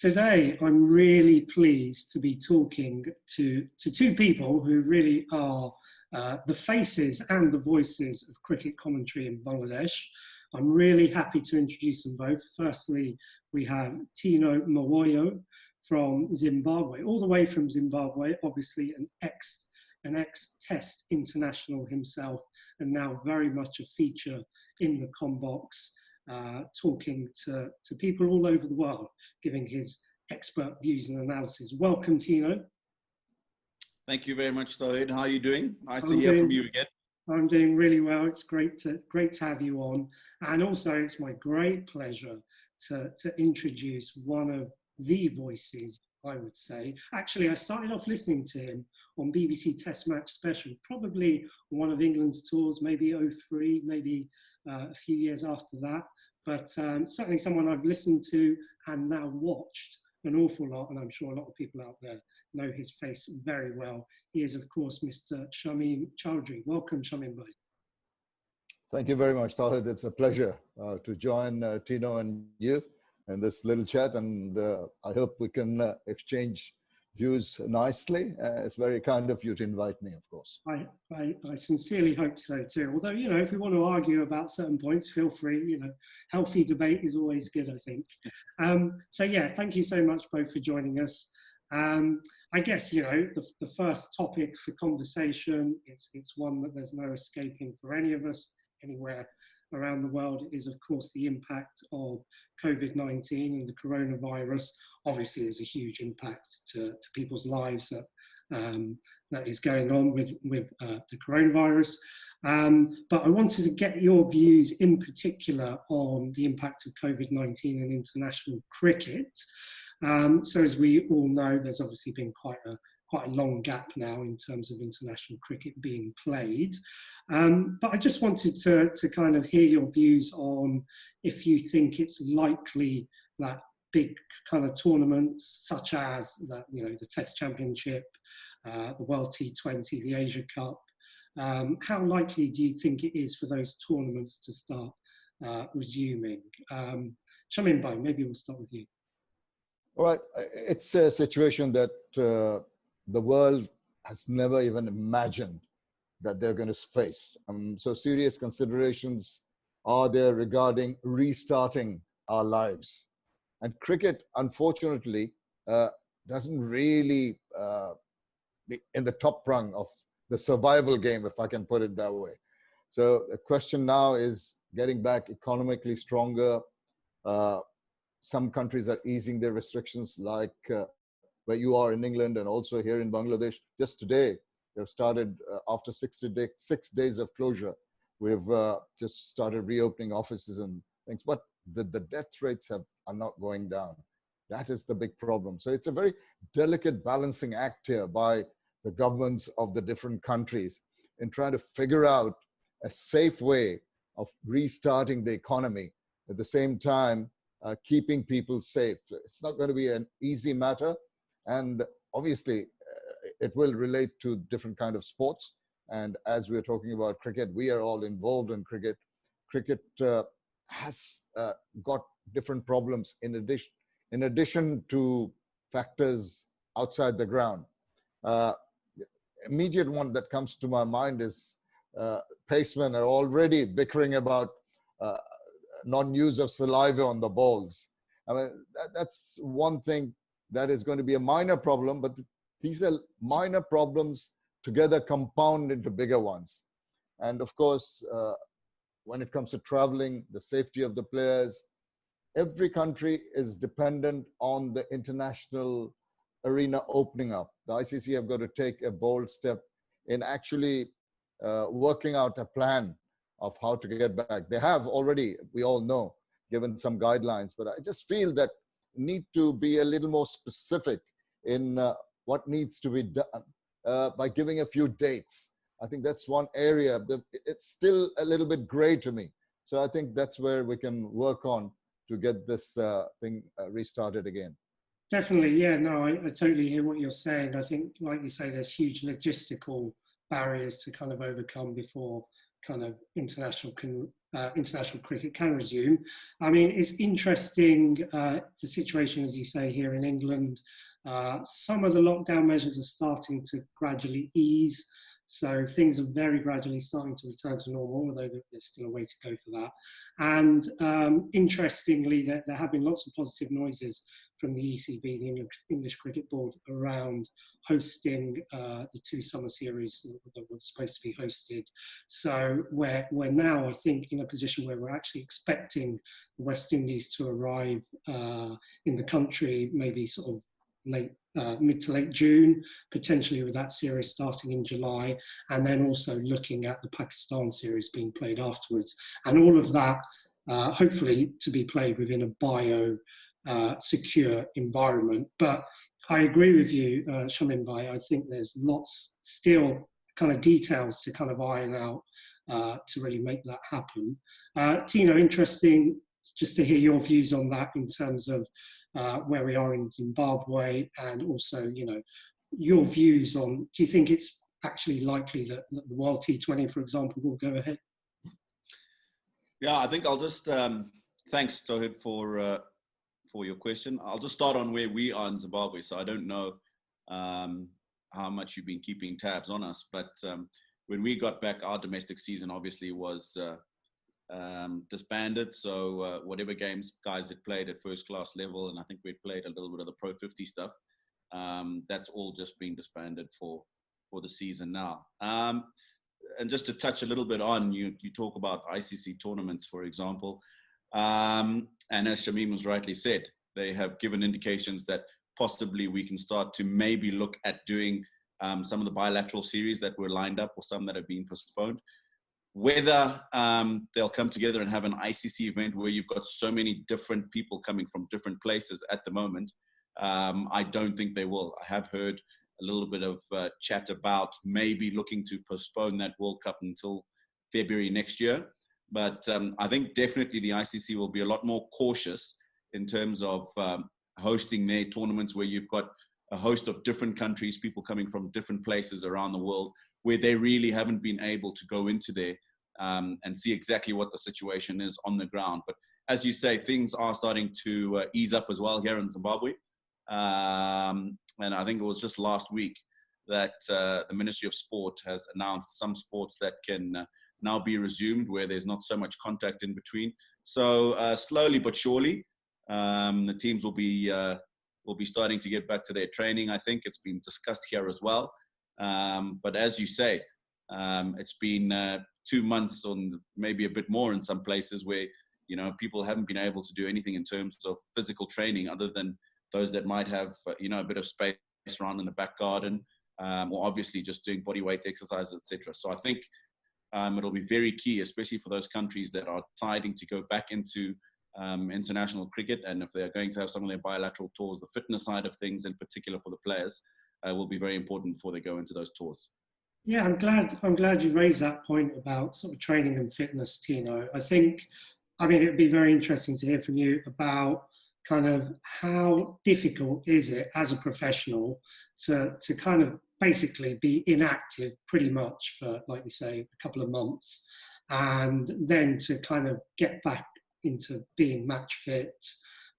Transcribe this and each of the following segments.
Today, I'm really pleased to be talking to two people who really are the faces and the voices of cricket commentary in Bangladesh. I'm really happy to introduce them both. Firstly, we have Tino Mawayo from Zimbabwe, all the way from Zimbabwe, obviously an ex-Test international himself, and now very much a feature in the Combox, talking to people all over the world, giving his expert views and analysis. Welcome, Tino. Thank you very much, Tawhid. How are you doing? Nice to hear from you again. I'm doing really well. It's great to have you on. And also, it's my great pleasure to introduce one of the voices, I would say. Actually, I started off listening to him on BBC Test Match Special, probably one of England's tours, maybe '03, maybe a few years after that. But certainly someone I've listened to and now watched an awful lot, and I'm sure a lot of people out there know his face very well. He is, of course, Mr. Shamim Chowdhury. Welcome, Shamim bhai. Thank you very much, Tawhid. It's a pleasure to join Tino and you in this little chat, and I hope we can exchange views nicely. It's very kind of you to invite me, of course. I sincerely hope so too. Although, you know, if we want to argue about certain points, feel free. You know, healthy debate is always good, I think. So yeah, thank you so much both for joining us. I guess, you know, the first topic for conversation, it's one that there's no escaping for any of us anywhere around the world, is of course the impact of COVID-19 and the coronavirus. Obviously there's a huge impact to people's lives that is going on with the coronavirus. But I wanted to get your views in particular on the impact of COVID-19 in international cricket. So as we all know, there's obviously been quite a long gap now in terms of international cricket being played. But I just wanted to kind of hear your views on if you think it's likely that big kind of tournaments such as that, you know, the Test Championship, the World T20, the Asia Cup, how likely do you think it is for those tournaments to start resuming? Shamim bhai, maybe we'll start with you. All right, it's a situation that the world has never even imagined that they're going to face. So serious considerations are there regarding restarting our lives. And cricket, unfortunately, doesn't really be in the top rung of the survival game, if I can put it that way. So the question now is getting back economically stronger. Some countries are easing their restrictions, like where you are in England and also here in Bangladesh. Just today, they've started, after 6 days of closure, we've just started reopening offices and things. But the death rates are not going down. That is the big problem. So it's a very delicate balancing act here by the governments of the different countries in trying to figure out a safe way of restarting the economy, at the same time keeping people safe. It's not going to be an easy matter, and obviously it will relate to different kind of sports. And as we're talking about cricket, we are all involved in cricket. Cricket has got different problems in addition to factors outside the ground. Immediate one that comes to my mind is pacemen are already bickering about non-use of saliva on the balls. I mean, that's one thing that is going to be a minor problem, but these are minor problems together compound into bigger ones. And of course, when it comes to traveling, the safety of the players, every country is dependent on the international arena opening up. The ICC have got to take a bold step in actually working out a plan of how to get back. They have already, we all know, given some guidelines, but I just feel that need to be a little more specific in what needs to be done by giving a few dates. I think that's one area that it's still a little bit gray to me. So I think that's where we can work on to get this thing restarted again. Definitely, yeah, no, I totally hear what you're saying. I think, like you say, there's huge logistical barriers to kind of overcome before kind of international cricket can resume. I mean, it's interesting, the situation, as you say, here in England. Some of the lockdown measures are starting to gradually ease. So things are very gradually starting to return to normal, although there's still a way to go for that. And interestingly, there have been lots of positive noises from the ECB, the English Cricket Board, around hosting the 2 summer series that were supposed to be hosted. So we're now, I think, in a position where we're actually expecting the West Indies to arrive in the country, maybe sort of mid to late June, potentially with that series starting in July, and then also looking at the Pakistan series being played afterwards. And all of that, hopefully, to be played within a secure environment. But I agree with you, Shamim Bhai. I think there's lots still kind of details to kind of iron out to really make that happen. Tino, interesting just to hear your views on that in terms of where we are in Zimbabwe, and also, you know, your views on, do you think it's actually likely that the World T20, for example, will go ahead? Yeah, I think I'll just, thanks, Tawhid, for your question. I'll just start on where we are in Zimbabwe. So I don't know how much you've been keeping tabs on us, but when we got back, our domestic season obviously was disbanded. So whatever games guys had played at first class level, and I think we'd played a little bit of the Pro 50 stuff, that's all just been disbanded for the season now. And just to touch a little bit on, you talk about ICC tournaments, for example, and as Shamim was rightly said, they have given indications that possibly we can start to maybe look at doing some of the bilateral series that were lined up, or some that have been postponed. Whether they'll come together and have an ICC event where you've got so many different people coming from different places at the moment, I don't think they will. I have heard a little bit of chat about maybe looking to postpone that World Cup until February next year. But I think definitely the ICC will be a lot more cautious in terms of hosting their tournaments where you've got a host of different countries, people coming from different places around the world, where they really haven't been able to go into there and see exactly what the situation is on the ground. But as you say, things are starting to ease up as well here in Zimbabwe. And I think it was just last week that the Ministry of Sport has announced some sports that can now be resumed, where there's not so much contact in between. So slowly but surely, the teams will be starting to get back to their training. I think it's been discussed here as well. But as you say, it's been 2 months, or maybe a bit more in some places, where, you know, people haven't been able to do anything in terms of physical training, other than those that might have, you know, a bit of space around in the back garden, or obviously just doing body weight exercises, etc. So I think it'll be very key, especially for those countries that are deciding to go back into international cricket, and if they're going to have some of their bilateral tours, the fitness side of things, in particular for the players, will be very important before they go into those tours. Yeah, I'm glad you raised that point about sort of training and fitness, Tino. I mean, it'd be very interesting to hear from you about kind of how difficult is it as a professional to kind of basically be inactive pretty much for, like you say, a couple of months, and then to kind of get back into being match fit,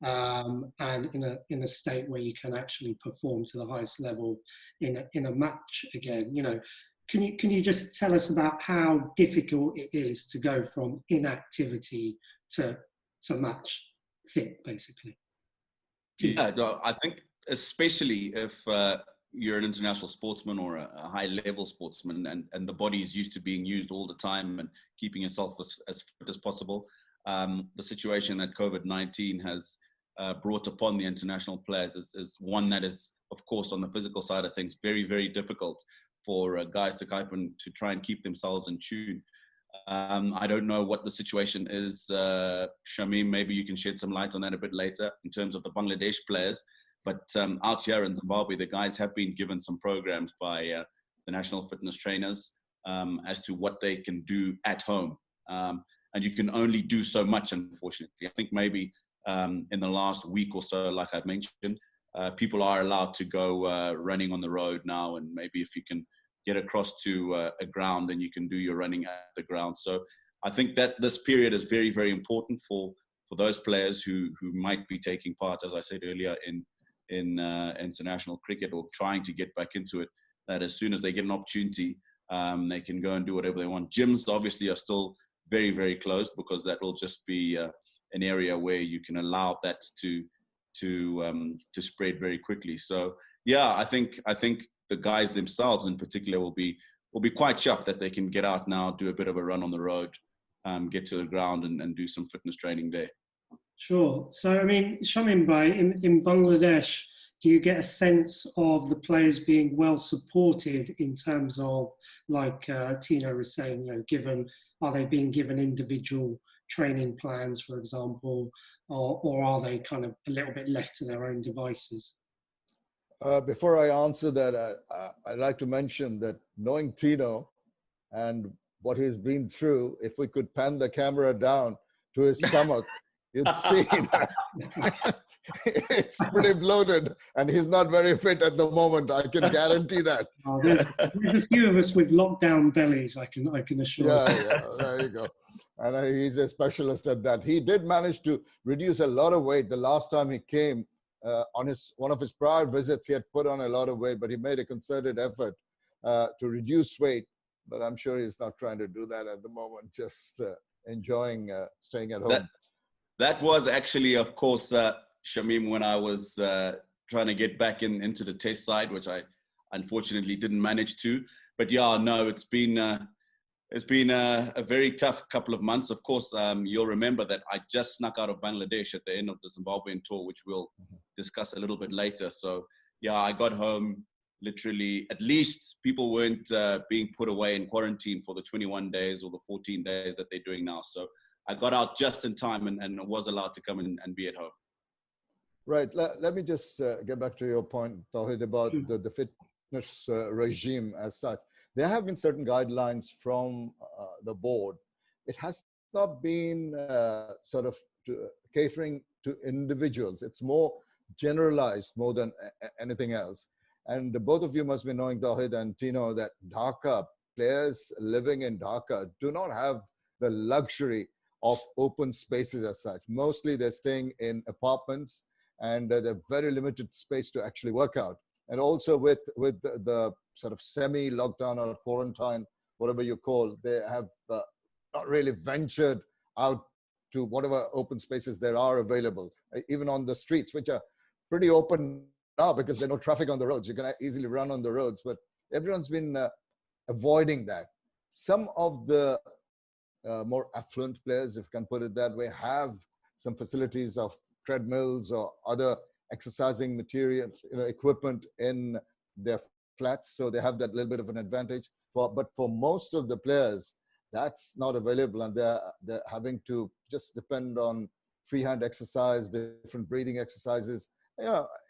and in a state where you can actually perform to the highest level in a match again. You know, can you just tell us about how difficult it is to go from inactivity to match fit, basically? Yeah, no, I think especially if you're an international sportsman or a high-level sportsman, and the body is used to being used all the time and keeping yourself as fit as possible. The situation that COVID-19 has brought upon the international players is one that is, of course, on the physical side of things, very, very difficult for guys to cope and to try and keep themselves in tune. I don't know what the situation is. Shamim, maybe you can shed some light on that a bit later in terms of the Bangladesh players. But out here in Zimbabwe, the guys have been given some programs by the national fitness trainers as to what they can do at home. And you can only do so much, unfortunately. I think maybe in the last week or so, like I've mentioned, people are allowed to go running on the road now. And maybe if you can get across to a ground, and you can do your running at the ground. So I think that this period is very, very important for those players who might be taking part, as I said earlier, in international cricket or trying to get back into it, that as soon as they get an opportunity, they can go and do whatever they want. Gyms obviously are still very, very closed, because that will just be an area where you can allow that to spread very quickly. So yeah, I think the guys themselves in particular will be quite chuffed that they can get out now, do a bit of a run on the road, get to the ground and do some fitness training there. Sure. So, I mean, Shamim bhai, in Bangladesh, do you get a sense of the players being well supported in terms of, like Tino was saying, are they being given individual training plans, for example, or are they kind of a little bit left to their own devices? Before I answer that, I'd like to mention that knowing Tino and what he's been through, if we could pan the camera down to his stomach, you'd see that it's pretty bloated, and he's not very fit at the moment. I can guarantee that. Oh, there's a few of us with lockdown bellies, I can assure you. Yeah, there you go. And he's a specialist at that. He did manage to reduce a lot of weight the last time he came. On one of his prior visits, he had put on a lot of weight, but he made a concerted effort to reduce weight. But I'm sure he's not trying to do that at the moment, just enjoying staying at home. That was actually, of course, Shamim, when I was trying to get back into the test side, which I unfortunately didn't manage to. But yeah, no, it's been a very tough couple of months. Of course, you'll remember that I just snuck out of Bangladesh at the end of the Zimbabwean tour, which we'll discuss a little bit later. So yeah, I got home literally, at least people weren't being put away in quarantine for the 21 days or the 14 days that they're doing now. So I got out just in time and was allowed to come and be at home. Right. Let me just get back to your point, Tawhid, about the fitness regime as such. There have been certain guidelines from the board. It has not been sort of catering to individuals. It's more generalized more than anything else. And both of you must be knowing, Tawhid and Tino, that Dhaka, players living in Dhaka do not have the luxury of open spaces as such. Mostly they're staying in apartments, and they're very limited space to actually work out. And also with the sort of semi-lockdown or quarantine, whatever you call, they have not really ventured out to whatever open spaces there are available, even on the streets, which are pretty open now because there's no traffic on the roads. You can easily run on the roads, but everyone's been avoiding that. Some of the more affluent players, if you can put it that way, have some facilities of treadmills or other exercising materials, equipment in their flats, so they have that little bit of an advantage. But for most of the players, that's not available, and they're having to just depend on freehand exercise, different breathing exercises.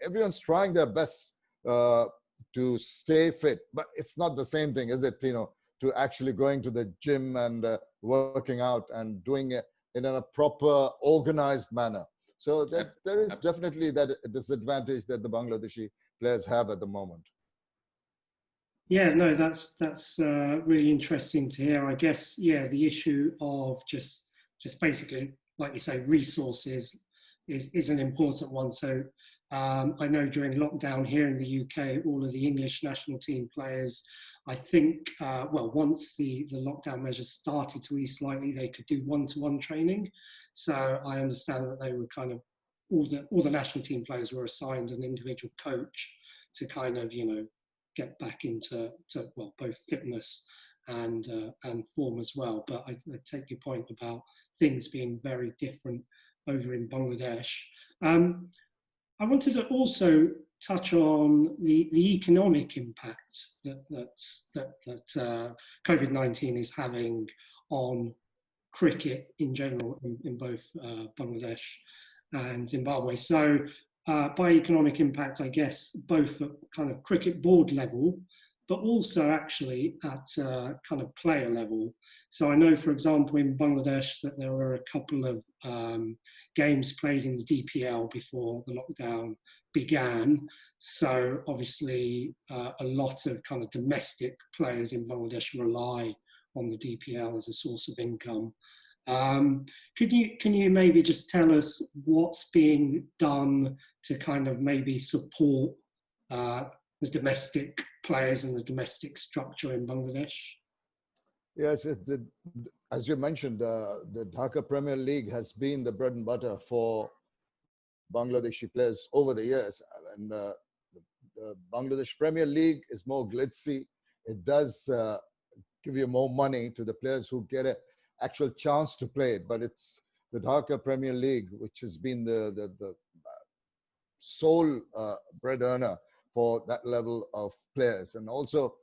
Everyone's trying their best to stay fit, but it's not the same thing, is it, Tino, to actually going to the gym and working out and doing it in a proper, organized manner. So there is definitely that disadvantage that the Bangladeshi players have at the moment. Yeah, no, that's really interesting to hear. I guess, yeah, the issue of just basically, like you say, resources is an important one. So I know during lockdown here in the UK, all of the English national team players, I think, once the lockdown measures started to ease slightly, they could do one-to-one training. So I understand that they were kind of, all the national team players were assigned an individual coach to kind of, get back into both fitness and form as well. But I take your point about things being very different over in Bangladesh. I wanted to also touch on the economic impact that COVID-19 is having on cricket in general in both Bangladesh and Zimbabwe. So by economic impact, I guess both at kind of cricket board level, but also actually at kind of player level. So I know, for example, in Bangladesh that there were a couple of games played in the DPL before the lockdown began. So obviously a lot of kind of domestic players in Bangladesh rely on the DPL as a source of income. Can you maybe just tell us what's being done to kind of maybe support the domestic players and the domestic structure in Bangladesh? Yes, as you mentioned, the Dhaka Premier League has been the bread and butter for Bangladeshi players over the years. And the Bangladesh Premier League is more glitzy. It does give you more money to the players who get an actual chance to play it. But it's the Dhaka Premier League, which has been the sole bread earner for that level of players. And also,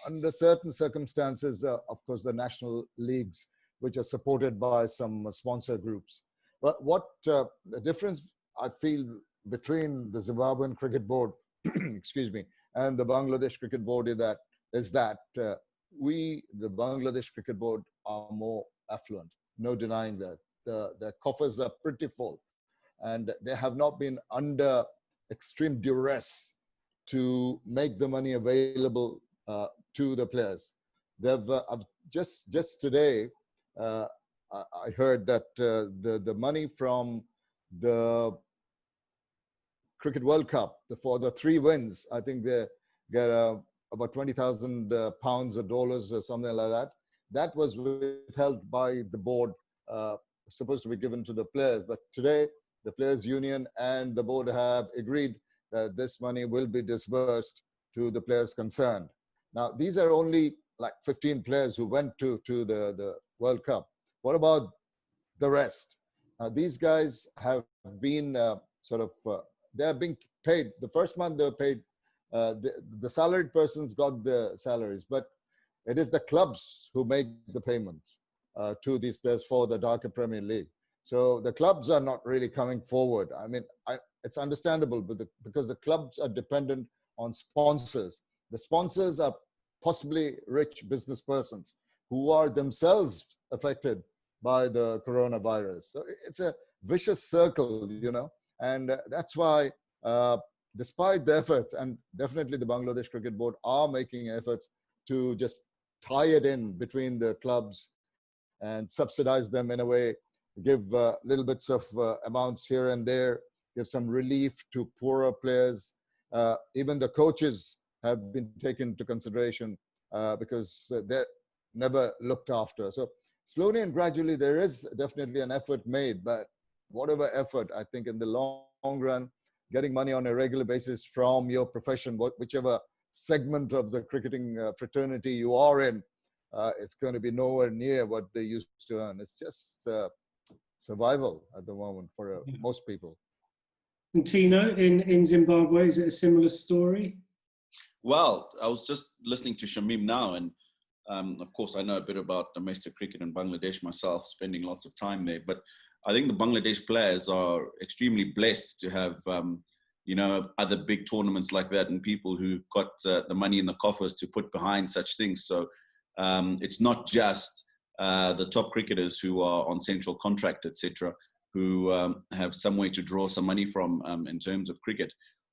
under certain circumstances, of course, the national leagues, which are supported by some sponsor groups. But what the difference I feel between the Zimbabwean Cricket Board, excuse me, and the Bangladesh Cricket Board is that we, the Bangladesh Cricket Board, are more affluent. No denying that. Their coffers are pretty full, and they have not been under extreme duress to make the money available to the players. They've just today I heard that the money from the Cricket World Cup for the 3 wins, I think they get about £20,000 or dollars or something like that. That was withheld by the board, supposed to be given to the players. But today, the Players Union and the board have agreed that this money will be disbursed to the players concerned. Now, these are only like 15 players who went to the World Cup. What about the rest? These guys have been they are being paid. The first month they were paid, the salaried persons got the salaries, but it is the clubs who make the payments to these players for the Dhaka Premier League. So the clubs are not really coming forward. I mean, it's understandable, but because the clubs are dependent on sponsors. The sponsors are possibly rich business persons who are themselves affected by the coronavirus. So it's a vicious circle, you know, and that's why despite the efforts, and definitely the Bangladesh Cricket Board are making efforts to just tie it in between the clubs and subsidize them in a way, give little bits of amounts here and there, give some relief to poorer players. Even the coaches have been taken into consideration because they're never looked after. So slowly and gradually, there is definitely an effort made, but whatever effort, I think in the long run, getting money on a regular basis from your profession, whichever segment of the cricketing fraternity you are in, it's going to be nowhere near what they used to earn. It's just survival at the moment for most people. And Tino, in Zimbabwe, is it a similar story? Well, I was just listening to Shamim now, and of course I know a bit about domestic cricket in Bangladesh myself, spending lots of time there. But I think the Bangladesh players are extremely blessed to have, other big tournaments like that and people who've got the money in the coffers to put behind such things. So it's not just the top cricketers who are on central contract, etc., who have some way to draw some money from in terms of cricket.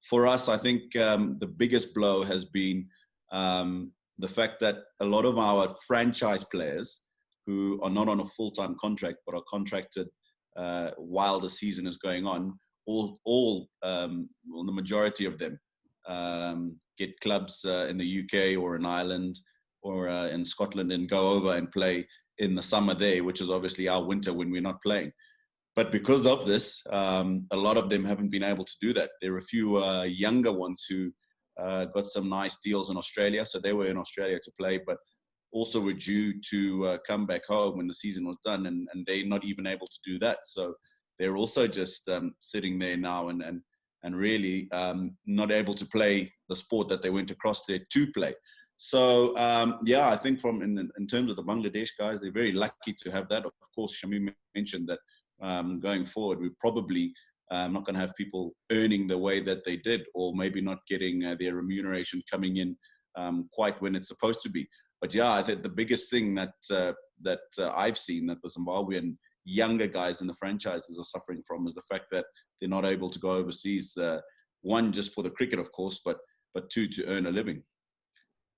For us, I think the biggest blow has been the fact that a lot of our franchise players who are not on a full-time contract but are contracted while the season is going on, the majority of them get clubs in the UK or in Ireland or in Scotland and go over and play in the summer there, which is obviously our winter when we're not playing. But because of this, a lot of them haven't been able to do that. There are a few younger ones who got some nice deals in Australia. So they were in Australia to play, but also were due to come back home when the season was done. And they're not even able to do that. So they're also just sitting there now and really not able to play the sport that they went across there to play. So, I think in terms of the Bangladesh guys, they're very lucky to have that. Of course, Shamim mentioned that going forward, we're probably not going to have people earning the way that they did, or maybe not getting their remuneration coming in quite when it's supposed to be. But yeah, I think the biggest thing that I've seen that the Zimbabwean younger guys in the franchises are suffering from is the fact that they're not able to go overseas. One, just for the cricket, of course, but two, to earn a living.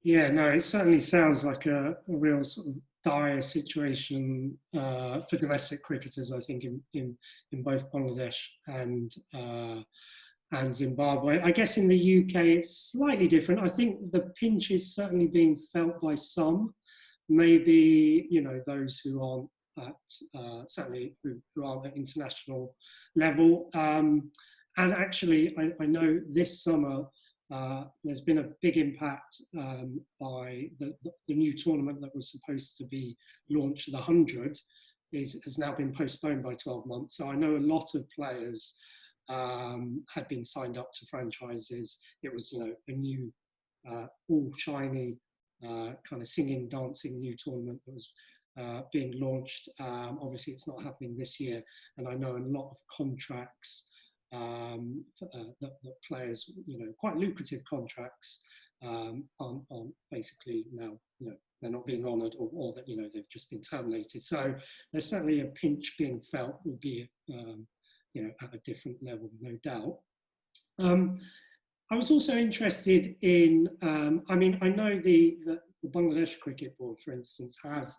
Yeah, no, it certainly sounds like a real sort of dire situation for domestic cricketers, I think, in both Bangladesh and Zimbabwe. I guess in the UK it's slightly different. I think the pinch is certainly being felt by some, maybe, you know, those who aren't at, certainly who aren't at international level. And actually, I know this summer there's been a big impact by the new tournament that was supposed to be launched, the 100, has now been postponed by 12 months. So I know a lot of players had been signed up to franchises. It was, you know, a new, all shiny, kind of singing, dancing new tournament that was being launched. Obviously, it's not happening this year, and I know a lot of contracts that players, you know, quite lucrative contracts, aren't basically now, you know, they're not being honoured, or that, you know, they've just been terminated. So there's certainly a pinch being felt, albeit you know, at a different level, no doubt. I was also interested in, I mean, I know the Bangladesh Cricket Board, for instance, has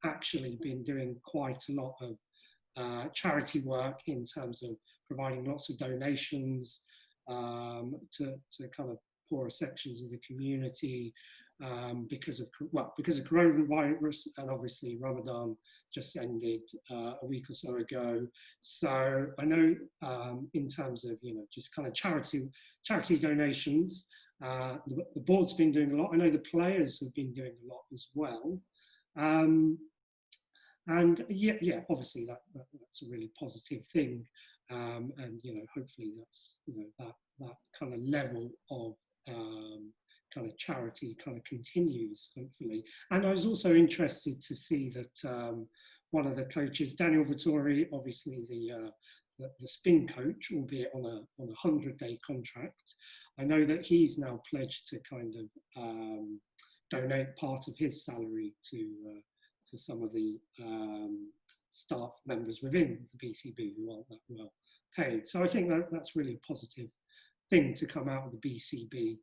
actually been doing quite a lot of charity work in terms of providing lots of donations to kind of poorer sections of the community because of coronavirus, and obviously Ramadan just ended a week or so ago. So I know in terms of, you know, just kind of charity donations, the board's been doing a lot. I know the players have been doing a lot as well. And yeah, obviously that's a really positive thing. And, you know, hopefully that's, you know, that kind of level of kind of charity kind of continues, hopefully. And I was also interested to see that one of the coaches, Daniel Vittori, obviously the spin coach, albeit on a 100-day contract, I know that he's now pledged to kind of donate part of his salary to some of the staff members within the BCB who aren't that well paid. So I think that's really a positive thing to come out of the BCB.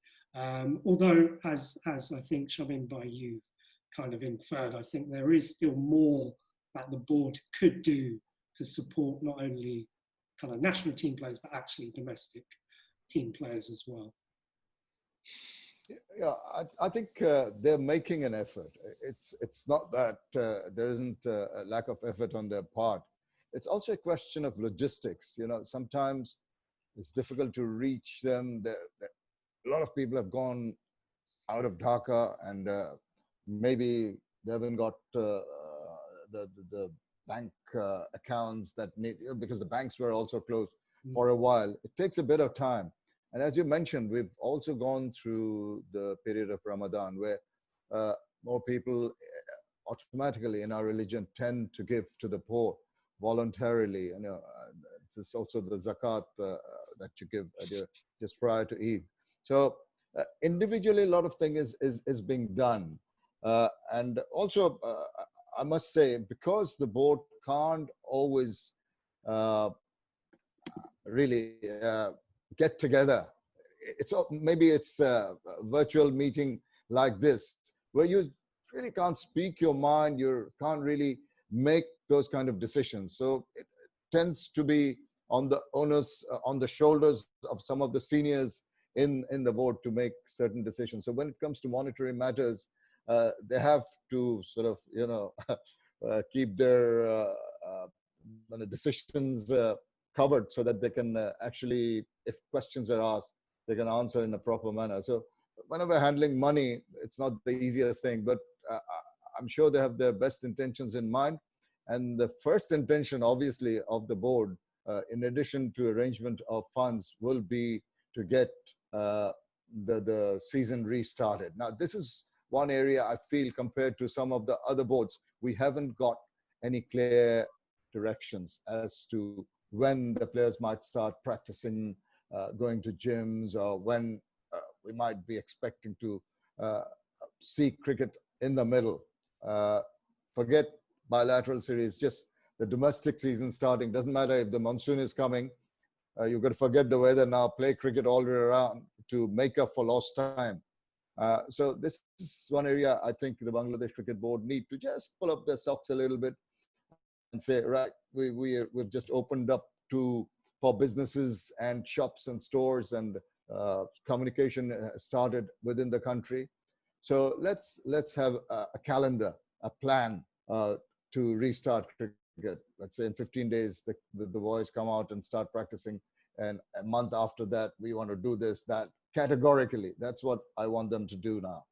Although, as I think, Shamim, by you kind of inferred, I think there is still more that the board could do to support not only kind of national team players, but actually domestic team players as well. Yeah, I think they're making an effort. It's not that there isn't a lack of effort on their part. It's also a question of logistics. You know, sometimes it's difficult to reach them. A lot of people have gone out of Dhaka, and maybe they haven't got the bank accounts that need, you know, because the banks were also closed for a while. It takes a bit of time. And as you mentioned, we've also gone through the period of Ramadan where more people automatically in our religion tend to give to the poor voluntarily. You know, it's also the zakat that you give just prior to Eid. So individually, a lot of things is being done. And also, I must say, because the board can't always really get together, maybe it's a virtual meeting like this, where you really can't speak your mind, you can't really make those kind of decisions. So it tends to be on the onus, on the shoulders of some of the seniors in the board to make certain decisions. So when it comes to monetary matters, they have to sort of, you know, keep their decisions covered so that they can actually, if questions are asked, they can answer in a proper manner. So whenever handling money, it's not the easiest thing, but I'm sure they have their best intentions in mind. And the first intention, obviously, of the board, in addition to arrangement of funds, will be to get the season restarted. Now, this is one area I feel, compared to some of the other boards, we haven't got any clear directions as to when the players might start practicing, going to gyms, or when we might be expecting to see cricket in the middle. Forget bilateral series, just the domestic season starting. Doesn't matter if the monsoon is coming. You've got to forget the weather now, play cricket all year round to make up for lost time. So this is one area I think the Bangladesh Cricket Board need to just pull up their socks a little bit and say, right, we've just opened up for businesses and shops and stores, and communication started within the country. So let's have a calendar, a plan to restart cricket. Let's say in 15 days, the boys come out and start practicing. And a month after that, we want to do this, that, categorically. That's what I want them to do now.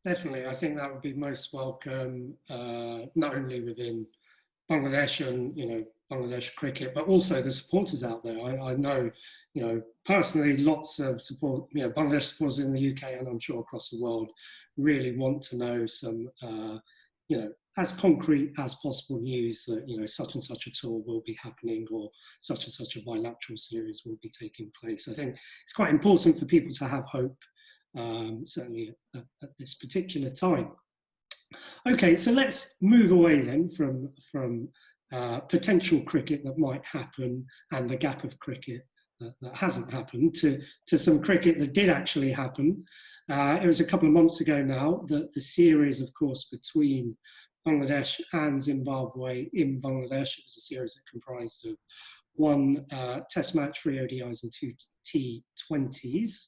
Definitely. I think that would be most welcome, not only within Bangladesh and, Bangladesh cricket, but also the supporters out there. I know, personally, lots of support, Bangladesh supporters in the UK, and I'm sure across the world, really want to know some, as concrete as possible news that, such and such a tour will be happening, or such and such a bilateral series will be taking place. I think it's quite important for people to have hope, certainly at this particular time. Okay, so let's move away then from potential cricket that might happen and the gap of cricket that hasn't happened to some cricket that did actually happen. It was a couple of months ago now that the series, of course, between Bangladesh and Zimbabwe in Bangladesh, it was a series that comprised of one test match, 3 ODIs and 2 T20s.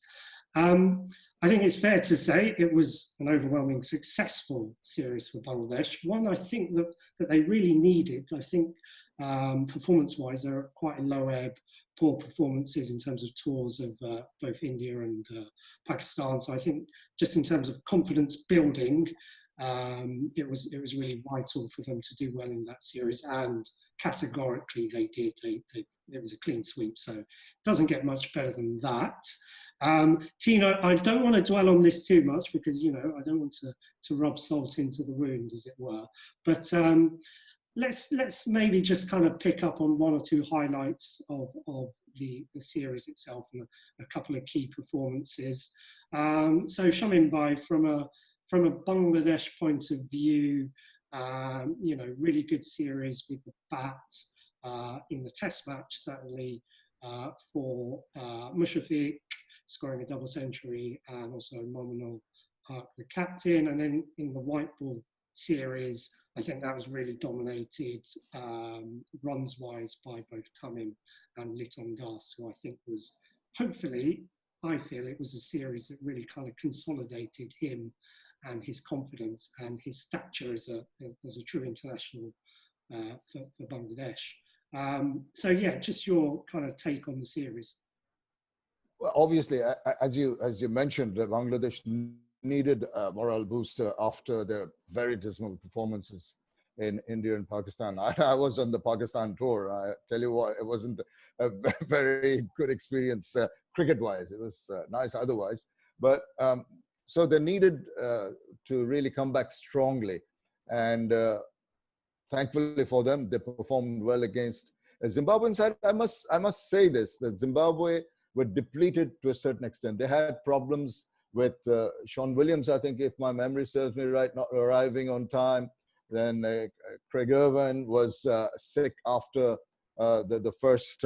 I think it's fair to say it was an overwhelming successful series for Bangladesh. One I think that they really needed. I think performance-wise, there are quite a low ebb, poor performances in terms of tours of both India and Pakistan. So I think just in terms of confidence building, it was really vital for them to do well in that series, and categorically they did. It was a clean sweep, so it doesn't get much better than that. Tino, I don't want to dwell on this too much because, I don't want to rub salt into the wound, as it were. But let's maybe just kind of pick up on one or two highlights of the series itself and a couple of key performances. So Shamim Bhai, from a Bangladesh point of view, really good series with the bat in the test match, certainly for Mushafiq, scoring a double century, and also Mominul Haq, the captain. And then in the white ball series, I think that was really dominated runs-wise by both Tamim and Liton Das, who I think was, hopefully, I feel it was a series that really kind of consolidated him and his confidence and his stature as a true international for Bangladesh. So yeah, just your kind of take on the series. Well, obviously, as you mentioned, Bangladesh needed a morale booster after their very dismal performances in India and Pakistan. I was on the Pakistan tour. I tell you what, it wasn't a very good experience cricket-wise. It was nice otherwise. But so they needed to really come back strongly. And thankfully for them, they performed well against Zimbabwean side. I must say this, that Zimbabwe were depleted to a certain extent. They had problems with Sean Williams, I think, if my memory serves me right, not arriving on time. Then Craig Irvine was sick after the first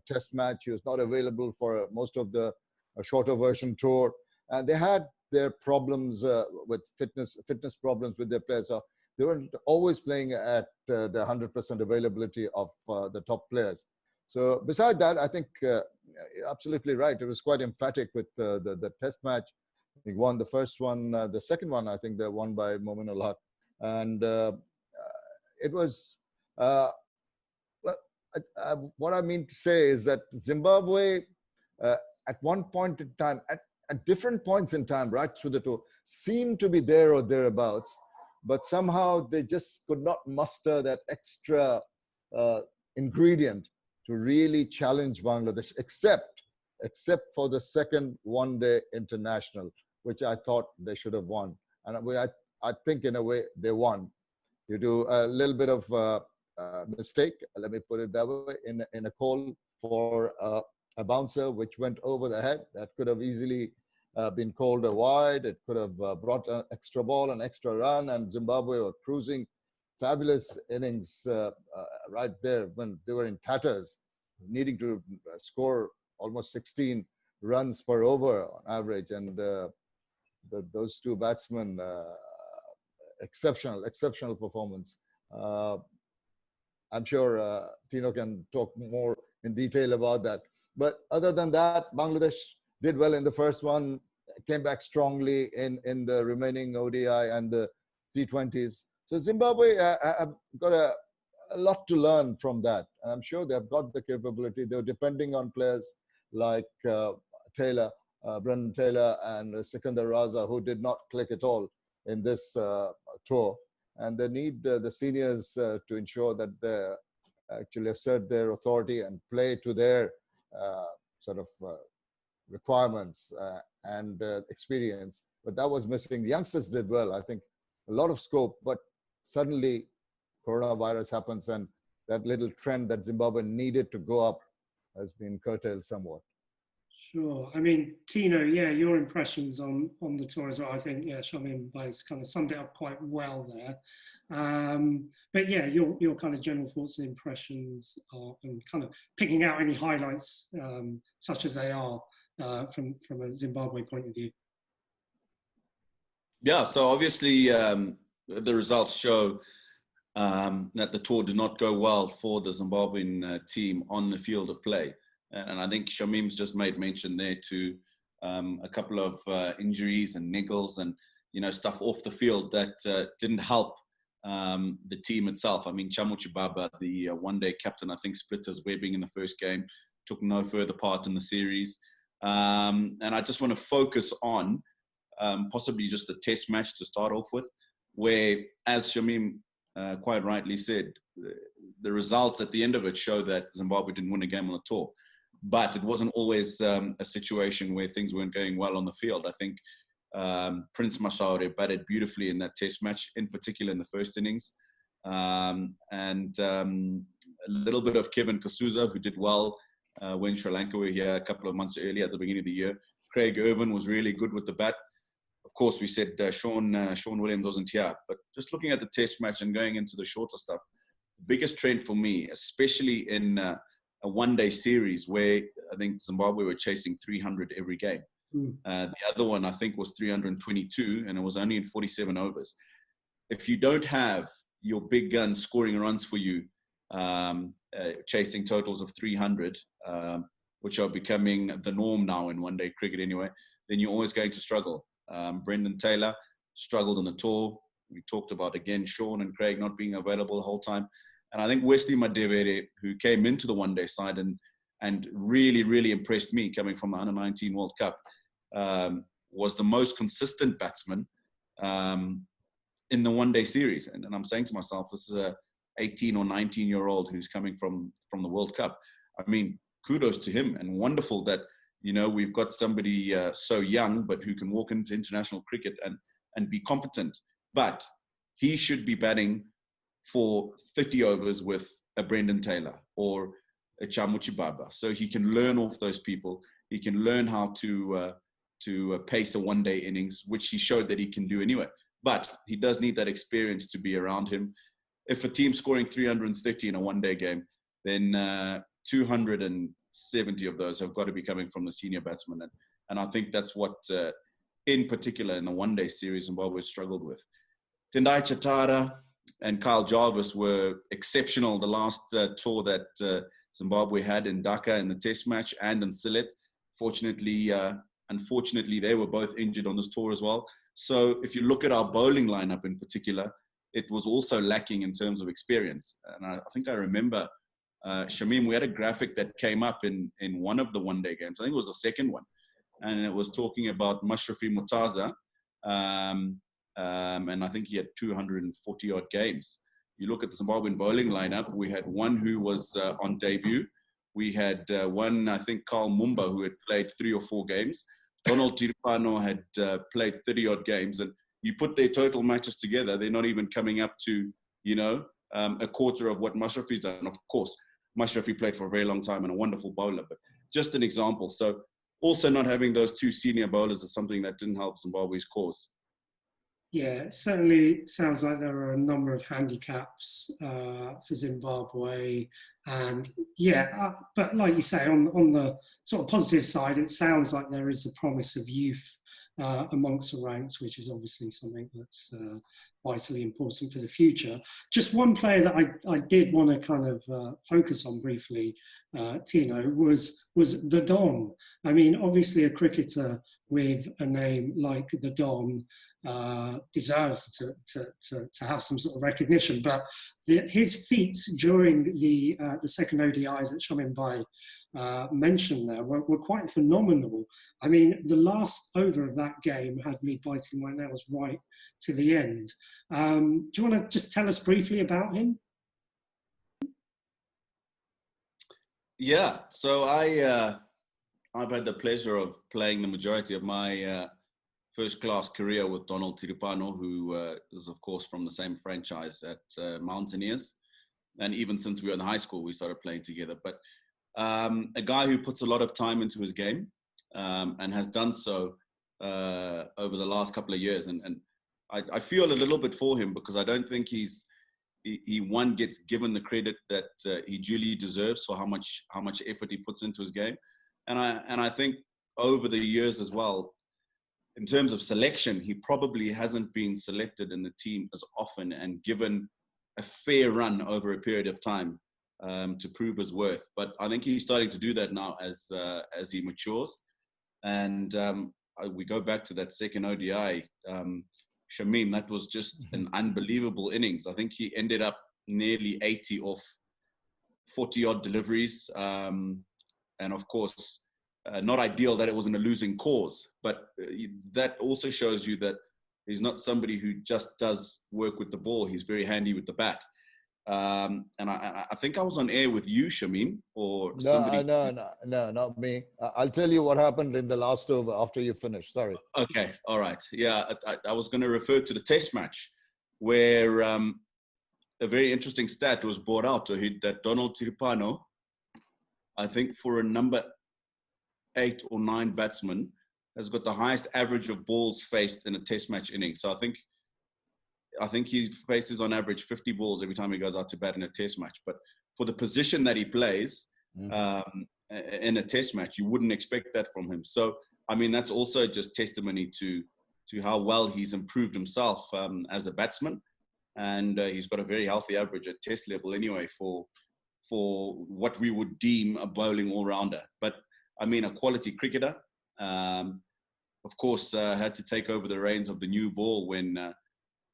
test match. He was not available for most of the shorter version tour. And they had their problems with fitness problems with their players. So they weren't always playing at the 100% availability of the top players. So beside that, I think you're absolutely right. It was quite emphatic with the test match. They won the first one. The second one, I think they won by Mominul Haq. And it was, what I mean to say is that Zimbabwe, at one point in time, at different points in time, right through the tour, seemed to be there or thereabouts, but somehow they just could not muster that extra ingredient to really challenge Bangladesh, except for the second one-day international, which I thought they should have won. And I think in a way they won. You do a little bit of mistake, let me put it that way, in a call for a bouncer which went over the head. That could have easily been called a wide. It could have brought an extra ball, an extra run, and Zimbabwe were cruising. Fabulous innings right there when they were in tatters, needing to score almost 16 runs per over on average. And those two batsmen, exceptional performance. I'm sure Tino can talk more in detail about that. But other than that, Bangladesh did well in the first one, came back strongly in the remaining ODI and the T20s. So Zimbabwe have got a lot to learn from that. And I'm sure they've got the capability. They're depending on players like Taylor, Brendan Taylor and Sikandar Raza, who did not click at all in this tour. And they need the seniors to ensure that they actually assert their authority and play to their sort of requirements and experience. But that was missing. The youngsters did well. I think a lot of scope, but suddenly coronavirus happens and that little trend that Zimbabwe needed to go up has been curtailed somewhat. Sure. I mean, Tino, yeah, your impressions on the tour as well. I think, yeah, Shamim has kind of summed it up quite well there. But yeah, your kind of general thoughts and impressions are, and kind of picking out any highlights, such as they are, from a Zimbabwe point of view. Yeah, so obviously the results show that the tour did not go well for the Zimbabwean team on the field of play. And I think Shamim's just made mention there to a couple of injuries and niggles and, stuff off the field that didn't help the team itself. I mean, Chamuchibaba, the one-day captain, I think split his webbing in the first game, took no further part in the series. And I just want to focus on possibly just the test match to start off with, where, as Shamim quite rightly said, the results at the end of it show that Zimbabwe didn't win a game on the tour. But it wasn't always a situation where things weren't going well on the field. I think Prince Mashaure batted beautifully in that test match, in particular in the first innings. And a little bit of Kevin Kasuza, who did well when Sri Lanka were here a couple of months earlier at the beginning of the year. Craig Irvin was really good with the bat. Of course, we said Sean Williams wasn't here. But just looking at the test match and going into the shorter stuff, the biggest trend for me, especially in a one-day series where I think Zimbabwe were chasing 300 every game. The other one, I think, was 322, and it was only in 47 overs. If you don't have your big guns scoring runs for you, chasing totals of 300, which are becoming the norm now in one-day cricket anyway, then you're always going to struggle. Brendan Taylor struggled on the tour. We talked about, again, Sean and Craig not being available the whole time. And I think Wesley Madevere, who came into the one-day side and really, really impressed me coming from the Under-19 World Cup, was the most consistent batsman in the one-day series. And I'm saying to myself, this is a 18 or 19-year-old who's coming from the World Cup. I mean, kudos to him, and wonderful that, we've got somebody so young, but who can walk into international cricket and be competent. But he should be batting for 30 overs with a Brendan Taylor or a Chamuchibaba. So he can learn off those people. He can learn how to pace a one-day innings, which he showed that he can do anyway. But he does need that experience to be around him. If a team's scoring 330 in a one-day game, then 270 of those have got to be coming from the senior batsmen. And I think that's what, in particular, in the one-day series, Zimbabwe struggled with. Tendai Chatara and Kyle Jarvis were exceptional the last tour that Zimbabwe had in Dhaka in the test match and in Sylhet. Unfortunately, they were both injured on this tour as well. So if you look at our bowling lineup in particular, it was also lacking in terms of experience. And I think I remember, Shamim, we had a graphic that came up in one of the one-day games. I think it was the second one. And it was talking about Mashrafi Murtaza. And I think he had 240-odd games. You look at the Zimbabwean bowling lineup, we had one who was on debut. We had one, I think, Carl Mumba, who had played 3 or 4 games. Donald Tiripano had played 30-odd games. And you put their total matches together, they're not even coming up to, a quarter of what Mashrafi's done. Of course, Mashrafi played for a very long time and a wonderful bowler, but just an example. So also not having those two senior bowlers is something that didn't help Zimbabwe's cause. Yeah, it certainly sounds like there are a number of handicaps for Zimbabwe, and but like you say, on the sort of positive side, it sounds like there is a promise of youth amongst the ranks, which is obviously something that's vitally important for the future. Just one player that I did want to kind of focus on briefly, Tino, was the Don. I mean, obviously a cricketer with a name like the Don deserves to have some sort of recognition, but his feats during the second ODI that Shamim mentioned there were quite phenomenal. I mean, the last over of that game had me biting my nails right to the end. Do you want to just tell us briefly about him? Yeah, so I've had the pleasure of playing the majority of my first-class career with Donald Tiripano, who is, of course, from the same franchise at Mountaineers. And even since we were in high school, we started playing together. But a guy who puts a lot of time into his game and has done so over the last couple of years. And I feel a little bit for him, because I don't think he gets given the credit that he duly deserves for how much effort he puts into his game. And I think over the years as well, in terms of selection, he probably hasn't been selected in the team as often and given a fair run over a period of time to prove his worth. But I think he's starting to do that now as he matures. And we go back to that second ODI. Shamim, that was just an unbelievable innings. I think he ended up nearly 80 off 40-odd deliveries. And of course, not ideal that it was in a losing cause, but that also shows you that he's not somebody who just does work with the ball. He's very handy with the bat. And I think I was on air with you, Shamim, or somebody. No, not me. I'll tell you what happened in the last over after you finished. Sorry. Okay, all right. Yeah, I was going to refer to the test match where a very interesting stat was brought out that Donald Tiripano, I think for a number 8 or 9 batsman, has got the highest average of balls faced in a test match inning. So I think he faces on average 50 balls every time he goes out to bat in a test match. But for the position that he plays in a test match, you wouldn't expect that from him. So, I mean, that's also just testimony to how well he's improved himself as a batsman. And he's got a very healthy average at test level anyway for what we would deem a bowling all-rounder. But I mean, a quality cricketer. Of course, had to take over the reins of the new ball when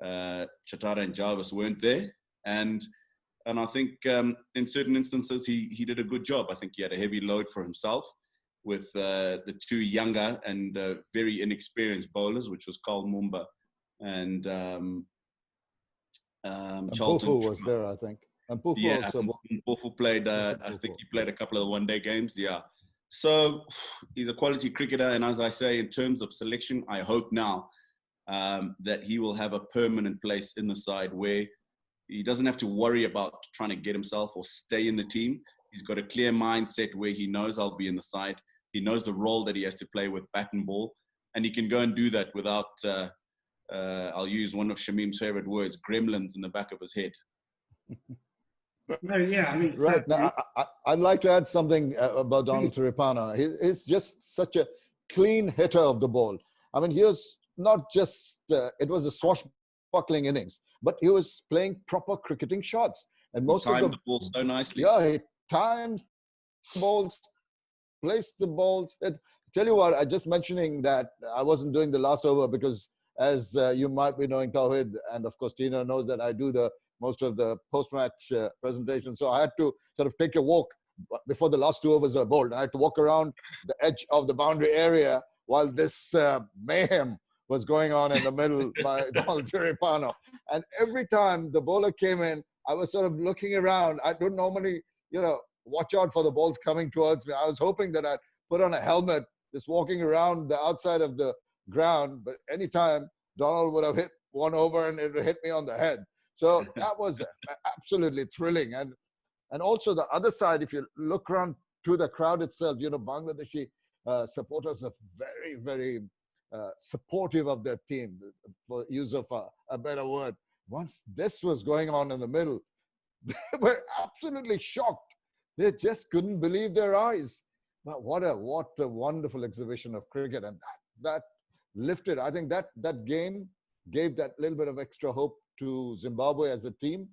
Chatara and Jarvis weren't there. And I think in certain instances, he did a good job. I think he had a heavy load for himself with the 2 younger and very inexperienced bowlers, which was Carl Mumba and Charlton. Mpofu was there, I think. And Mpofu also. Mpofu played, I think he played a couple of one-day games, yeah. So he's a quality cricketer. And as I say, in terms of selection, I hope now that he will have a permanent place in the side where he doesn't have to worry about trying to get himself or stay in the team. He's got a clear mindset where he knows I'll be in the side. He knows the role that he has to play with bat and ball. And he can go and do that without, I'll use one of Shamim's favorite words, gremlins in the back of his head. No, yeah, I mean, right. Now, I'd like to add something about Donald Tiripano. He's just such a clean hitter of the ball. I mean, he was not just, it was a swashbuckling innings, but he was playing proper cricketing shots. And most of the ball so nicely. Yeah, he timed the balls, placed the balls. Tell you what, I just mentioning that I wasn't doing the last over because, as you might be knowing, Tawhid, and of course Tino knows that I do most of the post-match presentation. So I had to sort of take a walk before the last 2 overs were bowled. I had to walk around the edge of the boundary area while this mayhem was going on in the middle by Donald Tiripano. And every time the bowler came in, I was sort of looking around. I don't normally, watch out for the balls coming towards me. I was hoping that I'd put on a helmet, just walking around the outside of the ground. But anytime Donald would have hit one over and it would hit me on the head. So that was absolutely thrilling. And also the other side, if you look around to the crowd itself, Bangladeshi supporters are very, very supportive of their team, for use of a better word. Once this was going on in the middle, they were absolutely shocked. They just couldn't believe their eyes. But what a wonderful exhibition of cricket, and that lifted. I think that game gave that little bit of extra hope to Zimbabwe as a team,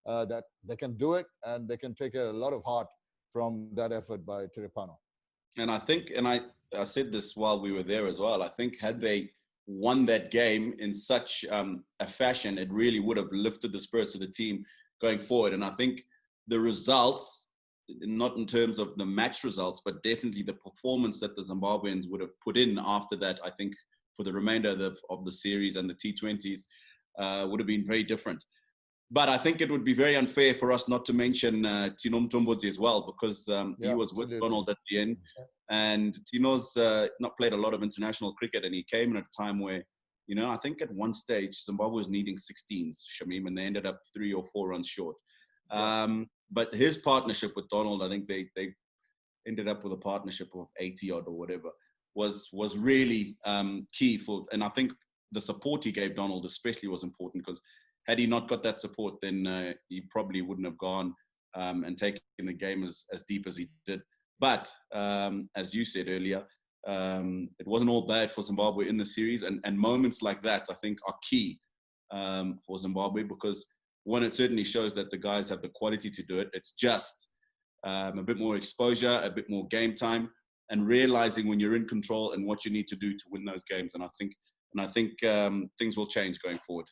that they can do it and they can take a lot of heart from that effort by Tiripano. And I think, and I said this while we were there as well, I think had they won that game in such a fashion, it really would have lifted the spirits of the team going forward. And I think the results, not in terms of the match results, but definitely the performance that the Zimbabweans would have put in after that, I think for the remainder of the series and the T20s would have been very different. But I think it would be very unfair for us not to mention Tino Mawayo as well, because he was with Donald at the end. And Tino's not played a lot of international cricket, and he came in at a time where, you know, I think at one stage Zimbabwe was needing 16s, Shamim, and they ended up 3 or 4 runs short. But his partnership with Donald, I think they ended up with a partnership of 80 odd or whatever, was really key for. And I think the support he gave Donald especially was important, because had he not got that support, then he probably wouldn't have gone and taken the game as deep as he did. But as you said earlier, it wasn't all bad for Zimbabwe in the series. And moments like that, I think, are key for Zimbabwe, because one, it certainly shows that the guys have the quality to do it. It's just a bit more exposure, a bit more game time, and realizing when you're in control and what you need to do to win those games. And I think things will change going forward.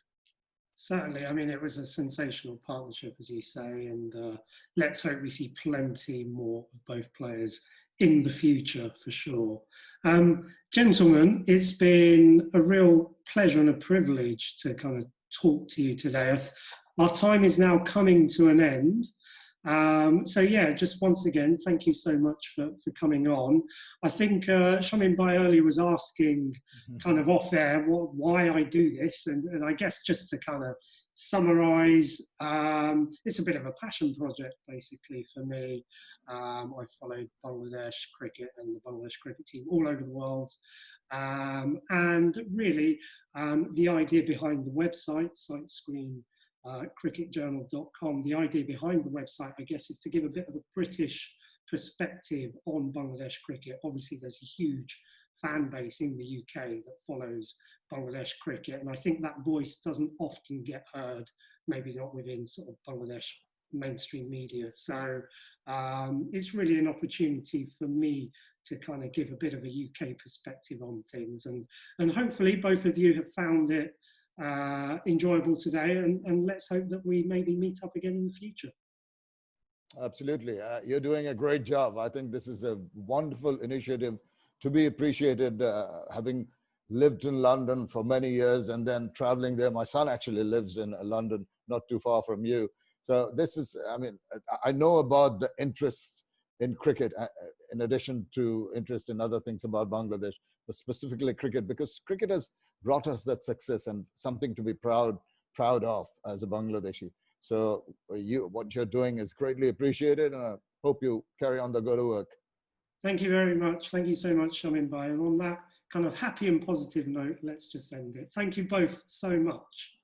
Certainly. I mean, it was a sensational partnership, as you say, and let's hope we see plenty more of both players in the future, for sure. Gentlemen, it's been a real pleasure and a privilege to kind of talk to you today. Our time is now coming to an end. So yeah, just once again, thank you so much for coming on. I think Shamim earlier was asking kind of off air why I do this, and I guess just to kind of summarise, it's a bit of a passion project basically for me. I followed Bangladesh cricket and the Bangladesh cricket team all over the world, and really the idea behind the website, SiteScreen, cricketjournal.com. The idea behind the website, I guess, is to give a bit of a British perspective on Bangladesh cricket. Obviously, there's a huge fan base in the UK that follows Bangladesh cricket, and I think that voice doesn't often get heard, maybe not within sort of Bangladesh mainstream media. So it's really an opportunity for me to kind of give a bit of a UK perspective on things, and hopefully both of you have found it enjoyable today, and let's hope that we maybe meet up again in the future. Absolutely. You're doing a great job. I think this is a wonderful initiative to be appreciated, having lived in London for many years and then traveling there. My son actually lives in London, not too far from you. So this is, I mean, I know about the interest in cricket, in addition to interest in other things about Bangladesh, but specifically cricket, because cricket has brought us that success and something to be proud of as a Bangladeshi. So what you're doing is greatly appreciated, and I hope you carry on the good work. Thank you very much. Thank you so much, Shamim. And on that kind of happy and positive note, let's just end it. Thank you both so much.